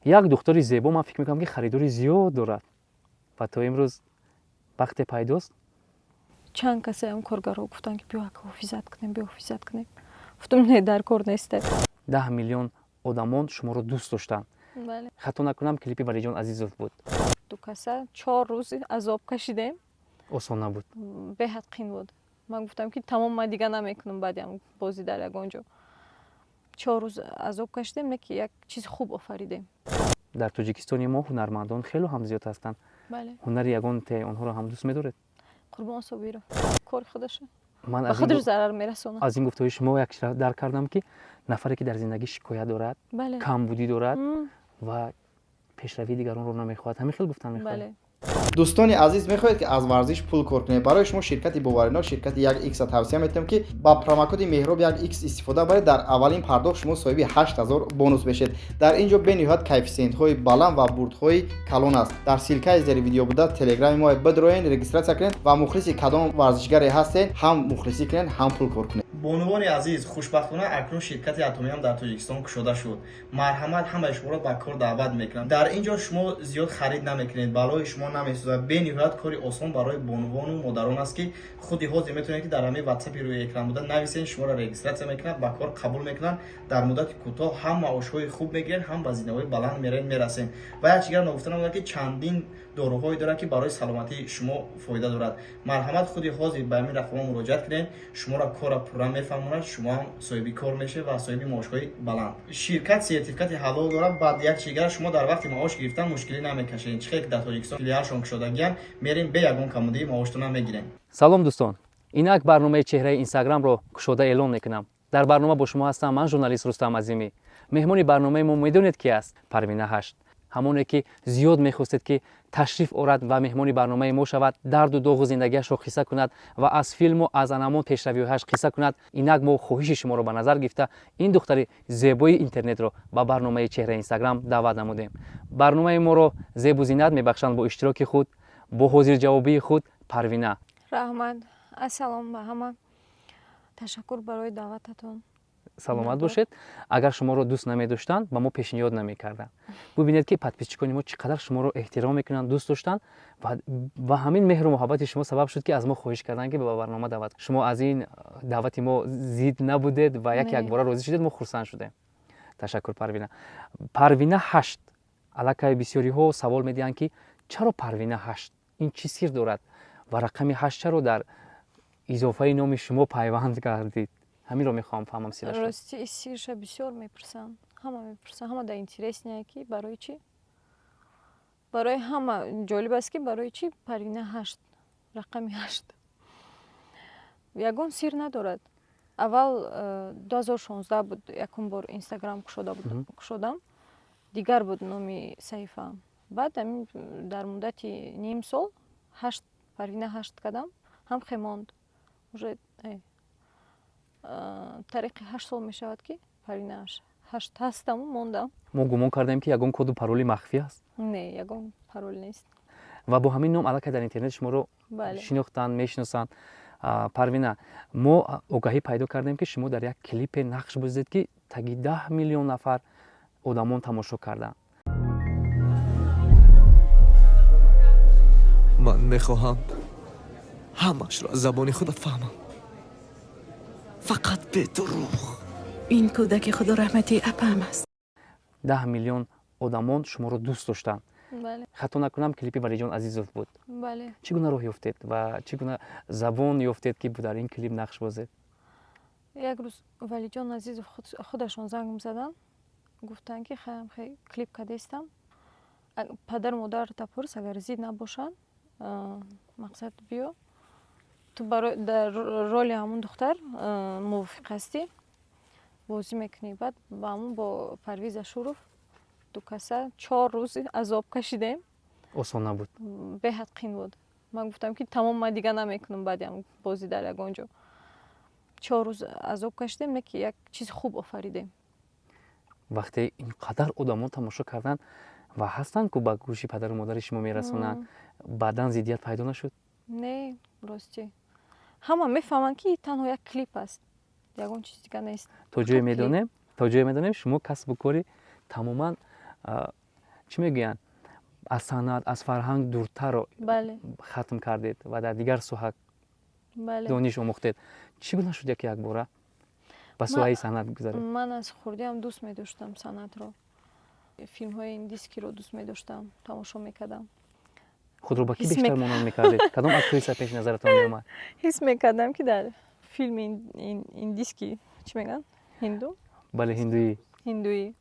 як духтури зебо ман фикр мекунам ки харидори зиёд дорад ва то имрӯз вақте пайдост. чанд касаам коргаро гуфтанд ки биё ҳофизат кунем, биё ҳофизат кунем. гуфтам не, дар кор несте. 10 миллион одамон шуморо дӯст доштанд. бале хато накунам клипи Валиҷон Азизов буд. ду каса 4 рӯз азоб кашидем. Осон набуд. беҳад қин буд. ман гуфтам ки тамом ман дига намекунам баъдям бозӣ дар ягон ҷо. 4 рӯз азоб кашидем, неки як чизи хуб офаридем. дар Тоҷикистони мо ҳунармандон хело ҳам зиёд ҳастанд. бале ҳунари ягон те онҳоро ҳам дӯст медоред. қурбон собиро кори худаша ман ба худаш зарар мерасонад. аз ин гуфтаҳои шумо як чиз дарк кардам ки нафаре ки дар зиндагӣ шикоят дорад, бале камбудӣ дорад ва пешравии дигаронро намехоҳад. ҳамин хел гуфтан мехоҳад. бале дӯстони азиз, мехоҳед ки аз варзиш пул кор кунед? барои шумо ширкати боваринок, ширкати 1x тавсия метавонем ки ба промокоди меҳроб 1x истифода баред. дар аввалин пардохт шумо соҳиби 8000 бонус мешед. дар ин ҷо бениҳоят коэффициентҳои баланд ва бурдҳои калон аст. дар силкаи зери видео буда телеграми мо бидроен, регистратсия кунед ва мухлиси кадом варзишгаре ҳастед, ҳам мухлисӣ кунед, ҳам пул кор кунед. бонувони азиз, хушбахтона акнун ширкати атомиям дар Тоҷикистон кушода шуд. марҳамат ҳамаи шуморо ба кор даъват мекунам. дар ин ҷо шумо зиёд харид намекунед, балои шумо намесӯзад. бениҳоят кори осон барои бонувону модарон аст ки худи ҳозир метавонед ки дар ҳамаи ватсапи рӯи экран буда нависед, шуморо регистратсия мекунад, ба кор қабул мекунад. дар муддати кӯтоҳ ҳам маошҳои хуб мегиред, ҳам ба зиндаҳои баланд мерасед. ва як чигар ногуфта намуда ки чандин доруҳое дорад ки барои саломатии шумо фоида дорад. марҳамат худи ҳозир ба ҳамин рақамҳо муроҷиат кунед, шуморо кора пурра мефаҳмонад, шумо ҳам соҳиби кор мешавед ва соҳиби маошҳои баланд. ширкат сертификати ҳалол дорад. баъд як чигар шумо дар вақти маош гирифтан мушкилӣ намекашед. чихеле ки дар Тоҷикистон филиалшон кушодагиан мерем бе ягон камудии маоштона мегирем. салом дӯстон, инак барномаи чеҳраи инстаграмро кушода эълон мекунам. дар барнома бо шумо ҳастам ман журналист Рустам Азимӣ. меҳмони барномаи мо медонед ки аст? Парвина Ҳашт, ҳамоне ки зиёд мехостед ки ташриф орад ва меҳмони барномаи мо шавад, дарду доғу зиндагиашро қисса кунад ва аз филму аз анамон пешравиҳояш қисса кунад. инак мо хоҳиши шуморо ба назар гирифта ин духтари зебои интернетро ба барномаи чеҳраи инстаграм даъват намудем. барномаи моро зебу зинат мебахшанд бо иштироки худ, бо ҳозирҷавобии худ Парвина. раҳмат. ассалом ба ҳама. ташаккур барои даъвататон. саломат бошед. агар шуморо дӯст намедоштанд ба мо пешниҳод намекарданд. бубинед ки подписчикони мо чӣ қадар шуморо эҳтиром мекунанд, дӯст доштанд ва ҳамин меҳру муҳаббати шумо сабаб шуд ки аз мо хоҳиш карданд ки ба барнома даъват. шумо аз ин даъвати мо зид набудед ва якбора розӣ шудед. мо хурсанд шудем. ташаккур Парвина. Парвина Ҳашт. аллакай бисёриҳо савол медиҳанд ки чаро Парвина Ҳашт? ин чӣ сир дорад? ва рақами 8 чаро дар изофаи номи шумо пайванд гардид? ҳаминро мехоҳам фаҳмам сирашро. рости сирша бисёр мепурсанд. ҳама да интереснее ки барои чӣ? барои ҳама ҷолиб аст ки барои чӣ Парвина Ҳашт, рақами 8. ягон сир надорад. аввал 2016 буд якум бор инстаграм кушодам. дигар буд номи саҳифаам. баъд дар муддати ним сол Парвина Ҳашт кардам. ҳам хемонд. уже тариқи 8 сол мешавад ки Парвина Ҳашт ҳастаму мондам. мо гумон кардем ки ягон коду пароли махфӣ аст. не, ягон парол нест. ва бо ҳамин ном аллакай дар интернет шуморо шинохтанд, мешиносанд. Парвина, мо огаҳӣ пайдо кардем ки шумо дар як клипе нақш бузидед ки таги 10 миллион нафар одамон тамошо карданд. ман мехоҳам ҳамашро аз забони худам фаҳмам. фақат бедурӯғ. این کودک خدا رحمتی اپم است. 10 миллион одамон шуморо дӯст доштанд. бале хато накунам клипи Валиҷон Азизов буд. бале чӣ гуна роҳ ёфтед ва чӣ гуна забон ёфтед ки дар ин клип нақш бозед? як рӯз Валиҷон Азизов худашон зангм заданд. гуфтанд ки клип кадестам. падару модарата пурс, агар зид набошанд, мақсад биё ту дар роли ҳамун духтар мувофиқ ҳастӣ, бозӣ мекунӣ. баъд ба ҳамун бо Парвиз Ашуров ду каса 4 рӯз азоб кашидем. осон набуд. беҳад қин буд. ман гуфтам ки тамом ман дига намекунам баъдям бозӣ дар ягон ҷо. 4 рӯз азоб кашидем, неки як чизи хуб офаридем. вақте ин қадар одамон тамошо карданд ва ҳастанд ки ба гӯши падару модари шумо мерасонанд, баъдан зиддият пайдо нашуд? не, рости ҳама мефаҳманд ки танҳо як клип аст, ягон чиз дига нест. то ҷое медонем шумо касбу кори тамоман чӣ мегӯянд аз санъат аз фарҳанг дуртарро бале хатм кардед ва дар дигар соҳа бале дониш омӯхтед. Чӣ гуна шуд як бора ба соҳаи санъат гузаред? ман аз хурдиам дӯст медоштам санъатро. Филмҳои индискиро дӯст медоштам, тамошо мекардам. Худро ба ки ҳис бештар монанд мекардед? Кадом актриса пеш назаратон меомад? ҳис мекардам, ки дар филми индиски чӣ мегӯянд? Бале, ҳиндуӣ.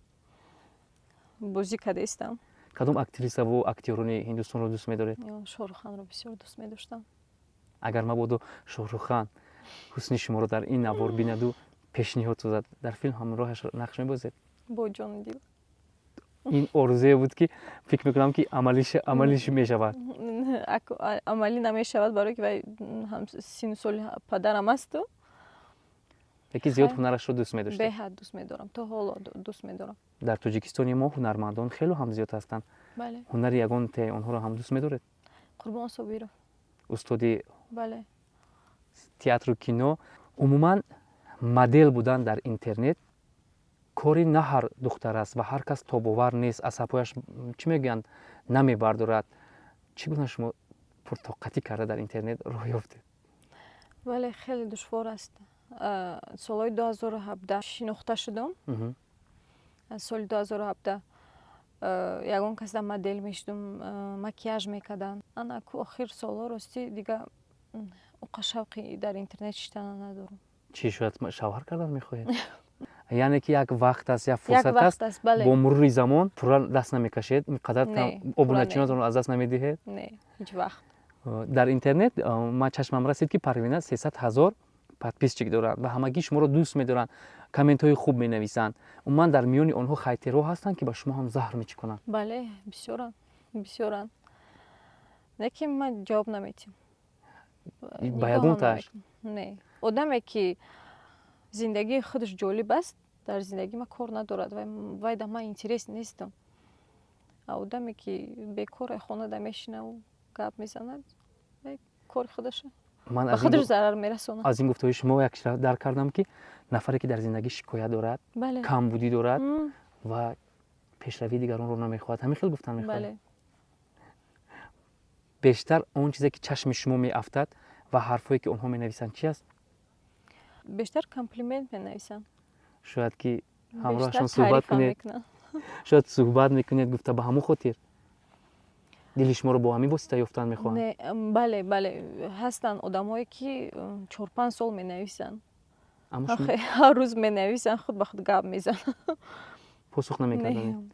Бозӣ кардастам. Кадом актрисаву актёрони ҳиндустонро дӯст медоред? Шоҳрухханро бисёр дӯст медоштам. Агар мабодо Шоҳруххан ҳусни шуморо дар ин навор бинаду пешниҳод созад, дар филм ҳамроҳаш нақш мебозед? Бо ҷону дил. ин орзуе буд, ки фикр мекунам, ки амалиш мешавад. Амалӣ намешавад, барое ки вай сину соли падарам асту. Яки зиёд ҳунарашро дӯст медоштед? Беҳад дӯст медорам. То ҳоло дӯст медорам. Дар Тоҷикистони мо ҳунармандон хело ҳам зиёд ҳастанд. Бале. ҳунари ягонтаи онҳоро ҳам дӯст медоред? Қурбон Собиров. устоди Бале. театру кино. Умуман модел будан дар интернет кори на ҳар духтар аст ва ҳар кас тобовар нест, асабҳояш чӣ мегӯянд намебардорад. Чӣ гуна шумо пуртоқатӣ карда дар интернет роҳ ёфтед? Бале, хеле душвор аст. Солҳои 2017 шинохта шудам. Аз соли 2017 ягон кас дар модел мешудум, макияж мекардам. Анаку охир солҳо ростӣ дига оқа шавқи дар интернет шиштана надорам. Чӣ шояд шавҳар кардан мехоҳед? яъне ки як вақт аст, як Як фурсат вақт аст, аст, бале. бо мурури замон пурра даст намекашед, инқадар Не, обуначинотонро аз даст намедиҳед? Не, ҳеҷ вақт. Дар интернет ман чашмам расид, ки Парвина 300 000 подписчик дорад ва ҳамагӣ шуморо дӯст медоранд, комментҳои хуб менависанд. Умуман дар миёни онҳо хайтиро ҳастанд, ки ба шумо ҳам заҳр мечикунанд. Бале, бисёранд. Лекин ман ҷавоб наметим. Ба ягонтааш? Не. Одаме ки зиндагии худаш ҷолиб аст, дар зиндагии ман кор надорад, вай дар ман интерес нестам. А одаме ки бекор хонада мешинаву гап мезанад, вай кори худаша. Ман ба худаш зарар мерасонад. аз ин гуфтаҳои шумо як чиз дарк кардам, ки нафаре ки дар зиндагӣ шикоят дорад, Бале. камбудӣ дорад ва пешравии дигаронро намехоҳад. Ҳамин хел гуфтан мехоҳад. Бале. Бештар он чизе ки чашми шумо меафтад ва ҳарфое ки онҳо менависанд чӣ аст? Бештар комплимент менависанд. Шояд ки ҳамроҳашон Бештар суҳбат таърифам кунед, мекунанд. шояд суҳбат мекунед, гуфта ба ҳамон хотир дили шуморо бо ҳамин восита ёфтан мехоҳанд. Не, бале, бале. Ҳастанд одамое ки 4-5 сол менависанд. Аммо шумо Ҳар рӯз менависанд, худ ба худ гап мезананд. посух намекарданд.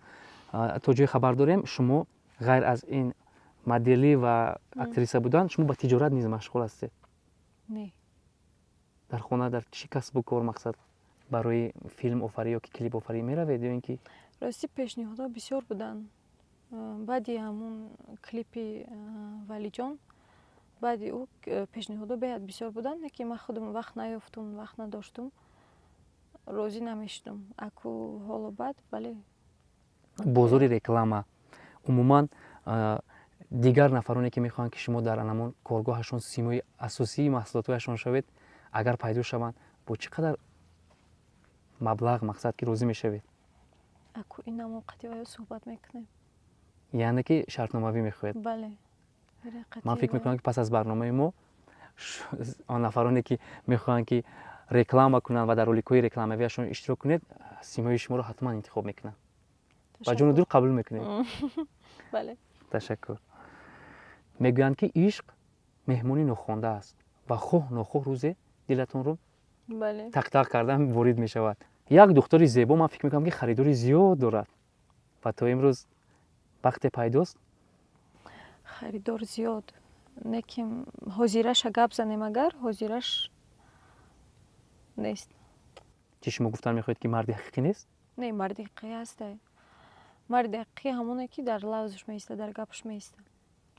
То ҷое хабар дорем, шумо ғайр аз ин моделӣ ва актриса будан, шумо ба тиҷорат низ машғул ҳастед? Не. Дар хона дар чӣ касбу кор мақсад барои филм офарӣ ёки клип офарӣ меравед ё ин ки Ростӣ пешниҳодҳо бисёр буданд. Баъди ҳамун клипи Валиҷон, баъди ӯ пешниҳодҳо беҳад бисёр буданд, лекин ман худам вақт наёфтум, вақт надоштум, розӣ намешудум. Аку ҳоло баъд, бале. бозори реклама умуман дигар нафароне ки мехоҳанд ки шумо дар анамон коргоҳашон симои асосии маҳсулотҳояшон шавед, агар пайдо шаванд, бо чӣ қадар маблағ мақсад ки розӣ мешавед? Аку ин ҳамон қати ва ё суҳбат мекунем. яъне ки шартномавӣ мехоҳед? Бале. ман фикр мекунам ки пас аз барномаи мо он нафароне ки мехоҳанд ки реклама кунанд ва дар роликҳои рекламавиашон иштирок кунед, симои шуморо ҳатман интихоб мекунанд. ба ҷону дил қабул мекунед? Бале. ташаккур. мегӯянд ки ишқ меҳмони нохонда аст ва хоҳ нохоҳ рӯзе дилатонро Бале. тақ-тақ кардан ворид мешавад. Як духтари зебо ман фикр мекунам ки харидори зиёд дорад ва то имрӯз вақте пайдост? Харидор зиёд. Лекин ҳозираша гап занем, агар ҳозираш нест. Чӣ шумо гуфтан мехоҳед ки марди ҳақиқӣ нест? Не, марди ҳақиқӣ ҳаст. Марди ҳақиқӣ ҳамоне ки дар лавзаш меиста, дар гапаш меиста.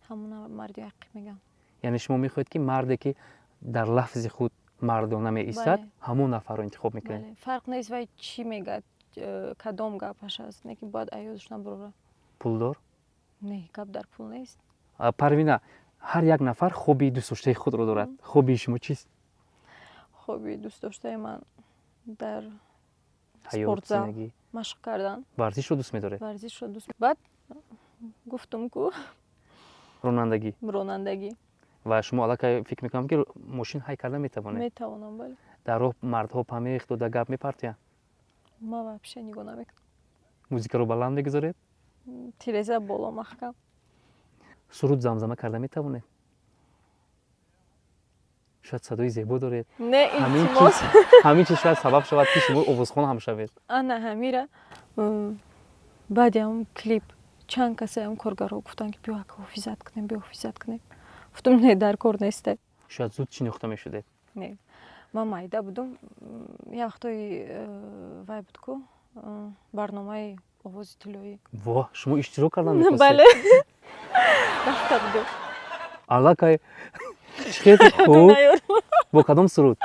ҳамона марди ҳақиқӣ мегӯям. яъне шумо мехоҳед ки марде ки дар лафзи худ мардона меистад, Бале. ҳамон нафарро интихоб мекунед? Бале. Фарқ нест вай чӣ мегӯяд, кадом гапаш аст, не ки бояд аёзаш набурора. Пулдор? Не, гап дар пул нест. Парвина, ҳар як нафар хобби дӯстдоштаи худро дорад. Хоббии шумо чист? Хобби дӯстдоштаи ман дар ҳаёт, спортзал зиндагӣ, машқ кардан, варзишро дӯст медоред? варзишро дӯст. Баъд гуфтум ку ронандагӣ ронандагӣ ва шумо аллакай фикр мекунам ки мошин ҳай карда метавонед. метавонам, бале. дар роҳ мардҳо памех дода гап мепартоянд. Ман вообще нигоҳ намекунам. Музикаро баланд мегузоред. Тиреза боло маҳкам. суруд замзама карда метавонед. шояд садои зебо доред. Не илтимос. ҳамин чиз шояд сабаб шавад ки шумо овозхон ҳам шавед. Ана ҳамира баъди ҳам клип чанд касе ҳам коргаро гуфтанд ки биё ҳофизат кунем, биё ҳофизат кунем. гуфтум не, дар кор несте. шояд зуд шинохта мешудед. Не. Ман майда будум. Як вақтои вай буд ку барномаи овози тиллоӣ. Во, шумо иштирок кардан мехостед. Бале. Рафта будум. Аллакай чӣ хел хуб. Бо кадом суруд?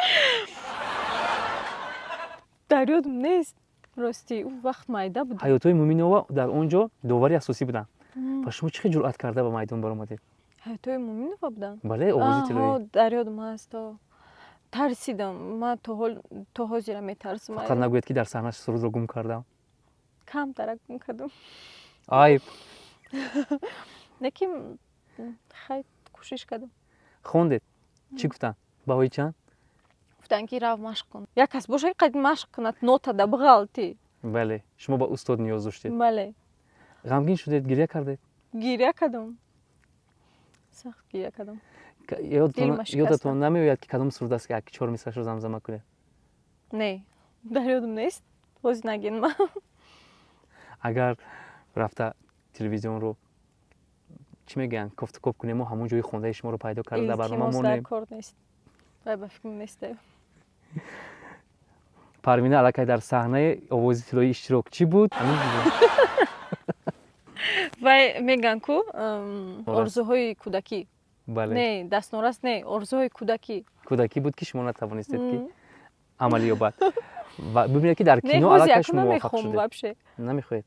Дар ёдам нест. Рости он вақт майда будум. ҳаётои Муминова дар он ҷо довари асосӣ буданд. ва шумо чӣ хел ҷуръат карда ба майдон баромадед? ҳаётои Муминова буданд. Бале, овози тиллоӣ. Дар ёдам ҳаст. Тарсидам. Ман то ҳозира метарсам. Фақат нагӯед ки дар саҳна сурудро гум кардам. Камтарак гум кардам. Айб. Лекин хай кӯшиш кардам. Хондед? Чӣ гуфтанд? Баҳои чанд? Гуфтанд ки рав машқ кун. Як кас боша ки қад машқ кунад нотада биғалти. Бале, шумо ба устод ниёз доштед. Бале. ғамгин шудед, гирья кардед? Гирья кардам. Сахт гирья кардам. ёдатон намеояд ки кадом суруд аст ки як чор мисрашро замзама кунед? Не, дар ёдам нест. Боз нагин ман. агар рафта телевизионро чӣ мегӯянд кофтукоп кунем мо ҳамон ҷои хондаи шуморо пайдо карда дар барнома илтимос дар монем. кор нест. Вай ба фикр нестем. Парвина аллакай дар саҳнаи овози тиллоӣ иштирок чӣ буд? Вай мегӯянд ку орзуҳои кӯдакӣ. Бале. Не, дастнорас не, орзуҳои кӯдакӣ. кӯдакӣ буд ки шумо натавонистед ки амалӣ ёбад. ва бибинед ки дар Не, кино ҳоз аллакай як шумо муваффақ намехом шудед. вообще. Намехоҳед?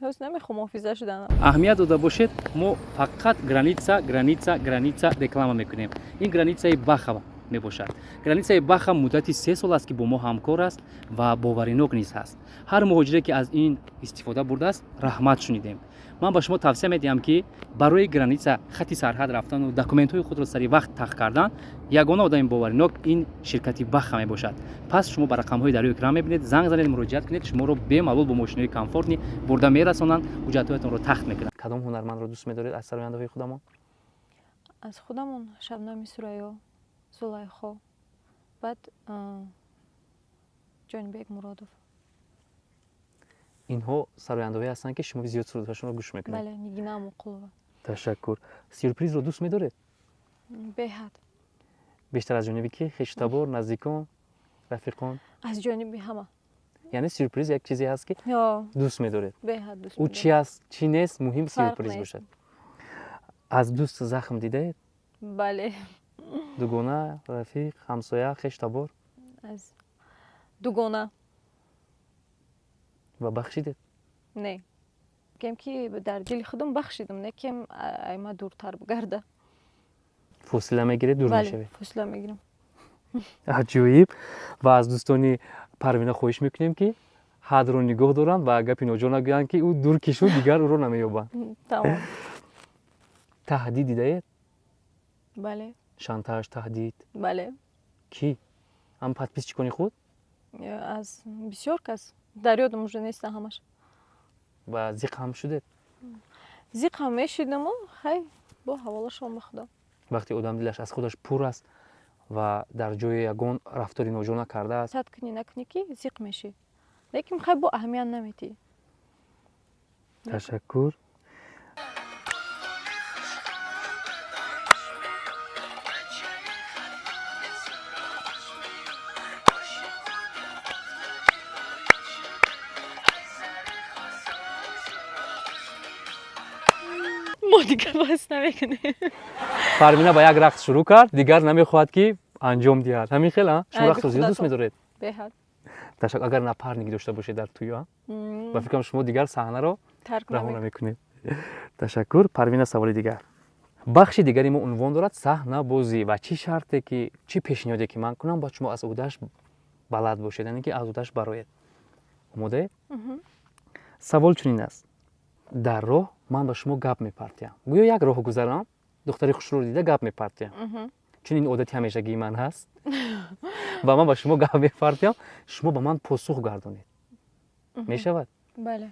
ҳоз намехом ҳофиза шуданам. аҳамият дода бошед, мо фақат граница реклама мекунем. ин границаи баха мебошад. границаи баха муддати 3 сол аст ки бо мо ҳамкор аст ва боваринок низ ҳаст. ҳар муҳоҷире ки аз ин истифода бурдааст, раҳмат шунидем. ман ба шумо тавсия медиҳам ки барои граница хати сарҳад рафтану документҳои худро сари вақт тақ кардан ягона одами боваринок ин ширкати баха мебошад. пас шумо ба рақамҳои дар рӯи экран мебинед, занг занед, муроҷиат кунед, шуморо бемалол бо мошинои комфортни бурда мерасонанд, ҳуҷҷатҳоятонро тахт мекунанд. кадом ҳунармандро дӯст медоред аз сарояндаҳои худамон? аз худамон Шабнами Сурайё, Зулайхо, баъд Ҷонибек Муродов. инҳо сарояндаҳое ҳастанд ки шумо зиёд сурудҳоашонро гӯш мекунед. Бале, Нигина Муқулова. ташаккур. сюрпризро дӯст медоред? Беҳад. бештар аз ҷониби ки хештабор, наздикон, рафиқон? аз ҷониби ҳама. яъне сюрприз як чизе ҳаст ки Ё, дӯст медоред. беҳад дӯст ӯ чӣ аст, чӣ нест, муҳим Фарқ сюрприз нест. бошад. аз дӯст захм дидаед? Бале. дугона, рафиқ, ҳамсоя, хештабор аз дугона. ва бахшидед? Не. Кем ки дар дили худам бахшидам, не кем айма дуртар гарда. фосила мегиред, дур Бале, мешавед. фосила мегирам. аҷоиб. ва аз дӯстони Парвина хоҳиш мекунем ки ҳадро нигоҳ доранд ва гапи ноҷо нагӯянд ки ӯ дур кишуд, дигар ӯро намеёбанд. Тамом. таҳдид дидаед? Бале. шантаж, таҳдид? Бале. Ки? ҳам подписчикони худ? аз бисёр кас. Дар ёдам уже нестан ҳамаш. ва зиқ ҳам шудед? Зиқ ҳам мешидаму, хай бо ҳаволашон ба худо. вақте одам дилаш аз худаш пур аст ва дар ҷои ягон рафтори ноҷо накардааст, сад кунӣ накунӣ ки зиқ мешӣ. Лекин хай бо аҳамият наметӣ. ташаккур. мо дигар баҳс намекунем. Парвина ба як рақс шурӯъ кард, дигар намехоҳад ки анҷом диҳад. ҳамин хел а? шумо Айби рақсро зиёд дӯст худатон. медоред? Беҳад. ташаккур. агар напарники дошта бошед дар туйё, ба фикрам шумо дигар саҳнаро Тарк раҳо намекунем. намекунед. ташаккур. Парвина, саволи дигар. бахши дигари мо унвон дорад саҳнабозӣ ва чӣ шарте ки чӣ пешниҳоде ки ман кунам бояд шумо аз ӯдаш балад бошед, яъне ки аз ӯдаш бароед. омодаед? Савол чунин аст. дар роҳ ман ба шумо гап мепартиям. гӯё як роҳ гузарам, духтари хушрӯро дида гап мепартиям. чун ин одати ҳамешагии ман ҳаст. ва ман ба шумо гап мепартиям, шумо ба ман посух гардонед. мешавад? бале.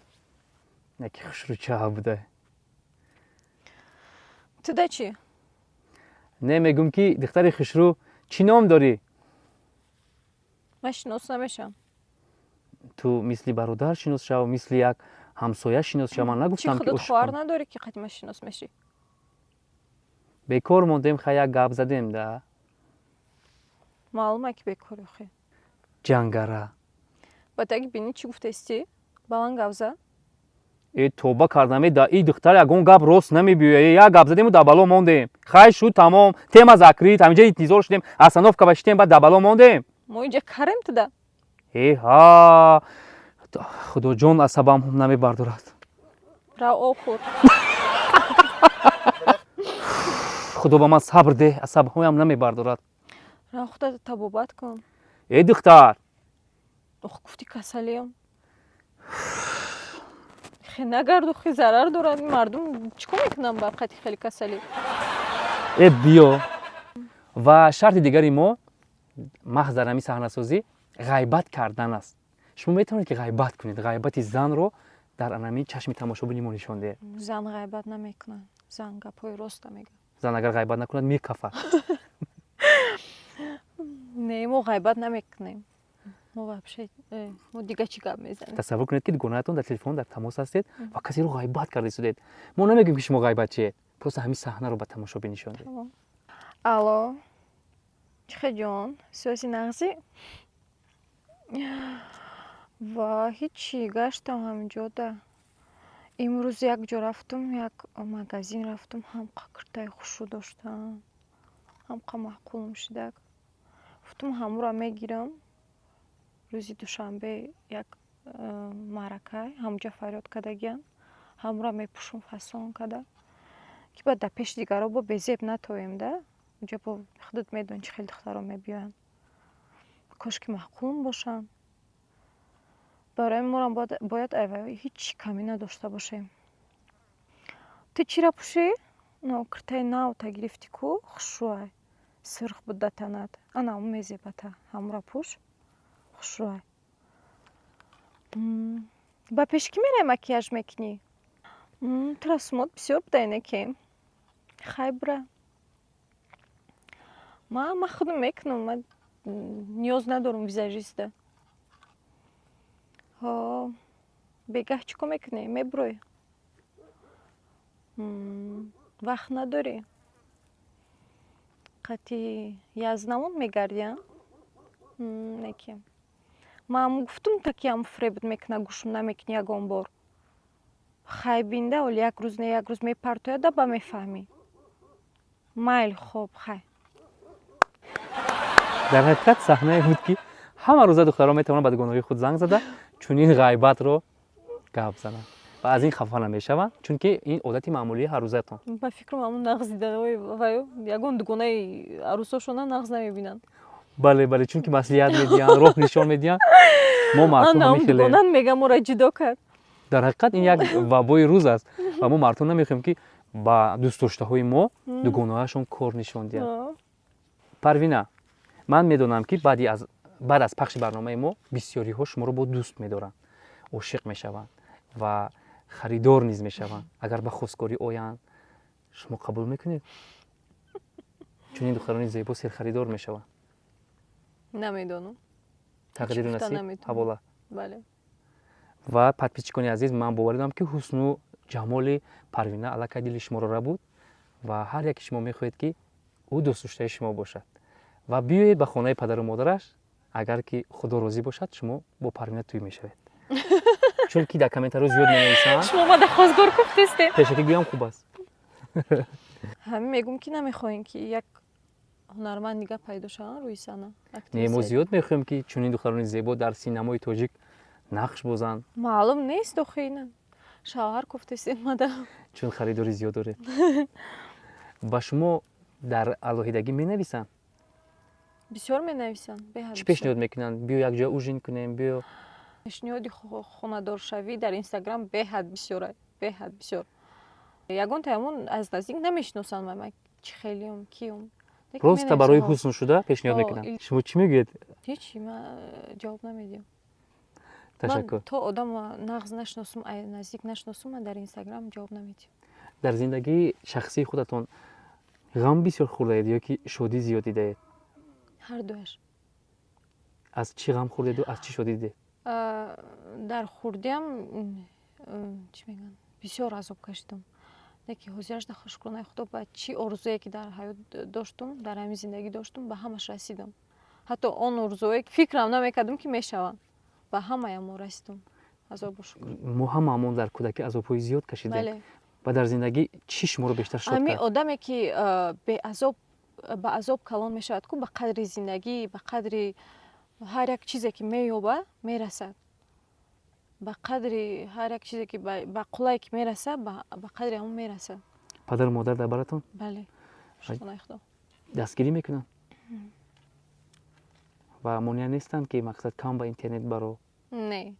яки хушрӯ чаҳ буда. туда чӣ? не мегӯм ки духтари хушрӯ чӣ ном дорӣ? ман шинос намешам. ту мисли бародар шинос шав, мисли як ҳамсоя шинос шав. Ман чӣ нагуфтам ки худат ошиқ хоҳар кунам. надорӣ ки қадима шинос мешӣ? бекор мондем, хай як гап задем да. маълума ки бекорӣ хе. ҷангара. ба таги бинӣ чӣ гуфтаистӣ? ба ман гап зад? توبه کردم دا ای دختر یگون گپ راست نمیبیه یا گپ زدیم و دبلا موندیم خواهش شد تمام تم ذکرید همینجا انتظار شدیم اسناف که باشیم بعد دبلا موندیم ما اینجا کریم تدا ای ها خدا جون عصبم نمیبردارد را آخور خدا با من صبر ده عصبم نمیبردارد را خودت طبابت کن ای دختر گفتی کسلیم خیلی نگرد خیلی ضرر دارد مردم چیکار میکنن با قطعی خیلی کسلی ای بیا و شرط دیگری ما محض در همین صحنه‌سازی غیبت کردن است شما میتونید که غیبت کنید غیبت زن رو در انمی چشم تماشاچی ما نشون ده زن غیبت نمیکنن زن گپای راست میگه زن اگر غیبت نکند میکفد نه ما غیبت نمیکنیم ما вообще ما دیگه چی گپ میزنیم تصور کنید که گونه‌تون در تلفن در تماس هستید و کسی رو غیبت کرده شدید ما نمیگیم که شما غیبت چیه پس همین صحنه رو به تماشاچی نشون دید الو چخه جان سیاسی نغزی و هیچی گشتم همینجا ده امروز یک جا رفتم یک مغازین رفتم هم قرتای خوشو داشتم هم معقولم شده گفتم همو را میگیرم روزی دوشنبه یک معرکه همونجا فریاد کردگیان همو را میپوشم فسان کرده که بعد در پیش دیگرها با بزیب نتویم ده اونجا با خودت میدون چه خیلی دخترها میبیان کاش که محکوم باشن برای ما باید ایوه هیچ کمی نداشته باشیم تو چی را پوشی؟ نه کرتای ناو تا گرفتی کو خوشوای سرخ بوده تند انا اون میزیبته همو را پوش خوشوای با پیشکی میره مکیاژ میکنی ترسمات بسیار بوده اینکه خیبره من خودم میکنم من نیاز ندارم ویزاژیسته ها بگه چیکار میکنی میبروی وقت نداری قطعی یازنامون میگردیم نکیم من گفتم تاکی هم فریبت میکنه گوشم نمیکنی یگان بار خیبینده ولی یک روز میپرتویده با میفهمی مایل خوب خی در حقیقت صحنه بود که همه روزا دخترها میتونن به گناهی خود زنگ زده چون این غیبت رو گپ زنن و از این خفه نمیشون چون که این عادت معمولی هر روزتون با فکر من نغز دیدن وای یگان گناه عروساشون نغز نمیبینن بله چون که مسئولیت میدین راه نشون میدین ما مردم همین گناه میگم مرا جدا کرد در حقیقت این یک وبای روز است و ما مردم نمیخوایم که با دوست داشته های ما دو گناهشون کار نشون دین پروینه من میدونم که بعد از پخش برنامه ما بسیاری ها شما رو با دوست میدارن عاشق میشوند و خریدار نیز میشوند اگر به خواستگاری آیند شما قبول میکنید چون این دختران زیبا سر خریدار میشوند نمیدونم تقدیر نصیب حواله بله و подписчикони азиз ман бовар дорам ки ҳусну ҷамоли парвина аллакай дили шуморо буд ва ҳар яке шумо мехоҳед ки ӯ дӯстдоштаи шумо бошад ва биёед ба хонаи падару модараш агар ки худо розӣ бошад шумо бо парвина тӯй мешавед чун ки дар комментарҳо зиёд менависанд шумо ма дар хозгор гуфтестед пешакӣ гӯям хуб аст ҳамин мегӯм ки намехоҳем ки як ҳунарманд дига пайдо шаванд рӯи саҳна не мо зиёд мехоҳем ки чунин духтарони зебо дар синамои тоҷик нақш бозанд маълум нест охе ина шавҳар гуфтестед мада чун харидори зиёд доред ба шумо дар алоҳидагӣ менависанд бисёр менависанд чӣ пешниҳод мекунанд биё якҷоя ужин кунем биё пешниҳоди хонадоршавӣ дар инстаграм беҳад бисёр беҳад бисёр. Ягон таъмон аз наздик намешиносам ман чӣ хелиём, киём. просто барои ҳусн шуда пешниҳод мекунанд. Шумо чӣ мегӯед? ҳечи ман ҷавоб намедиҳам. Ташаккур. Ман то одам нағз нашиносам, наздик нашиносам, ман дар Инстаграм ҷавоб намедиҳам. дар зиндагии шахсии худатон ғам бисёр хӯрдаед ёки шодӣ зиёд дидаед? Ҳардуяш. аз чӣ ғам хӯрдеду аз чӣ шодӣ дидед? Дар хурдиам чӣ мегӯянд, бисёр азоб кашидам. Деки ҳозираш да шукронаи худо ба чӣ орзуе ки дар ҳаёт доштум, дар ҳамин зиндагӣ доштум, ба ҳамаш расидам. ҳатто он орзуе ки фикрам намекардам ки мешаванд, ба ҳамаям расидам. Азобу шукр. мо ҳамаамон дар кӯдакӣ азобҳои зиёд кашидем. Бале. ва дар зиндагӣ чӣ шуморо бештар шод ҳамин кард? одаме ки ба азоб калон мешавад ку ба қадри зиндагӣ, ба қадри ҳар як чизе ки меёбад мерасад. Ба қадри ҳар як чизе ки ба қуллае ки мерасад, ба қадри ҳамон мерасад. падару модар дар баратон Бале. Шукронаи худо. дастгирӣ мекунанд ва монеа нестанд ки мақсад кам ба интернет баро? Не.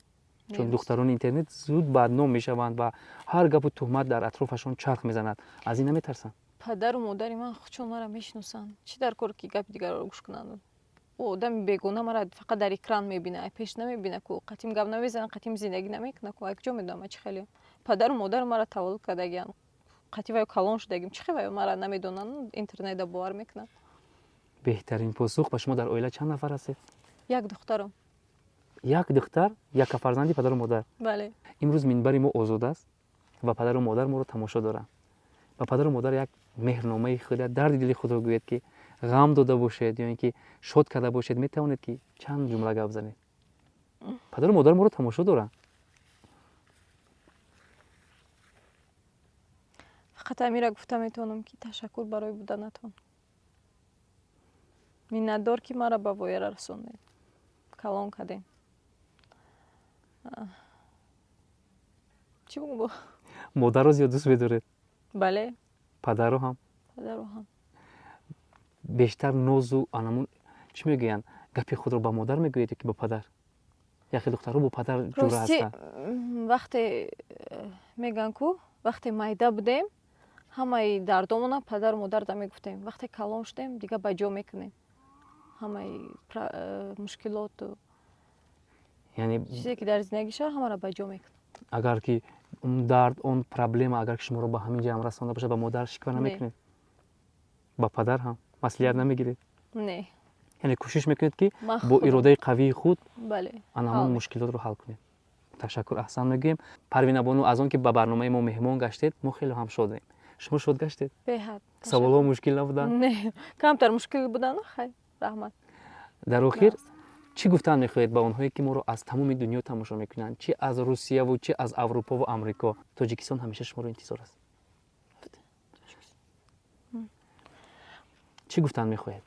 чун духтарони интернет зуд бадном мешаванд ва ҳар гапу туҳмат дар атрофашон чарх мезанад. аз ин наметарсанд? Падару модари ман худшон маро мешиносанд. Чӣ дар кор ки гапи дигарро гӯш кунанд? О одами бегона маро фақат дар экран мебинад, пеш намебинад ку қатим гап намезанад, қатим зиндагӣ намекунад ку. Якҷо медонам ман чӣ хелиям. Падару модару маро таваллуд кардагианд. қатӣ ваю калон шудагим. Чӣ ваю маро намедонанд, интернетда бовар мекунанд. беҳтарин посух. ба шумо дар оила чанд нафар ҳастед? Як духтарам. як духтар, яка фарзанди падару модар. Бале. имрӯз минбари мо озод аст ва падару модар моро тамошо доранд. ва падару модар як меҳрномаи худа дарди дили худро гӯед ки ғам дода бошед ё ин ки шод карда бошед, метавонед ки чанд ҷумла гап занед. падару модар моро тамошо доранд. фақат амира гуфта метавонам ки ташаккур барои буданатон. миннатдор ки маро ба вояра расондед, калон кардем. чӣ бо модарро зиёд дӯст медоред? бале. падарро ҳам? Падару ҳам. бештар нозу анамун чӣ мегӯянд, гапи худро ба модар мегӯед ё ки ба падар? яхе духтарҳо бо падар ҷура рости ҳастанд. вақте мегӯянд ку вақте майда будем, ҳамаи дардомона падару модарда мегуфтем. Вақте калон шудем, дигар ба ҷо мекунем. ҳамаи мушкилоту яъне чизе ки дар зиндагӣ шавад, ҳамаро ба ҷо мекунем. агар ки он дард, он проблема агар ки шуморо ба ҳамин ҷо ҳам расонда бошад, ба модар шиква намекунед? ба падар ҳам маслиҳат намегиред? Не. яъне кӯшиш мекунед ки Ман бо худам. иродаи қавии худ Бале. анамон мушкилотро ҳал кунед. ташаккур, аҳсан мегӯем. парвина бону аз он ки ба барномаи мо меҳмон гаштед, мо хеле ҳам шодем. шумо шод гаштед? Беҳад. саволҳо мушкил набуданд? Не. Камтар мушкил буданд? Хай. Раҳмат. дар охир чӣ гуфтан мехоҳед ба онҳое ки моро аз тамоми дунё тамошо мекунанд, чӣ аз русияву чӣ аз аврупову амрико? тоҷикистон ҳамеша шуморо интизор аст. чӣ гуфтан мехоҳед?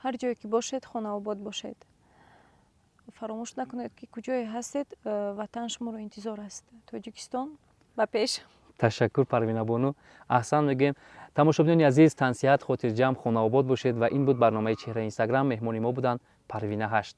ҳар ҷое ки бошед, хонаобод бошед. фаромӯш накунед ки куҷое ҳастед, ватан шуморо интизор аст. Тоҷикистон ба пеш. ташаккур парвина бону, аҳсан мегӯем. тамошобинони азиз, тансиҳат, хотирҷамъ, хонаобод бошед ва ин буд барномаи чеҳраи Инстаграм. меҳмони мо буданд Парвина 8.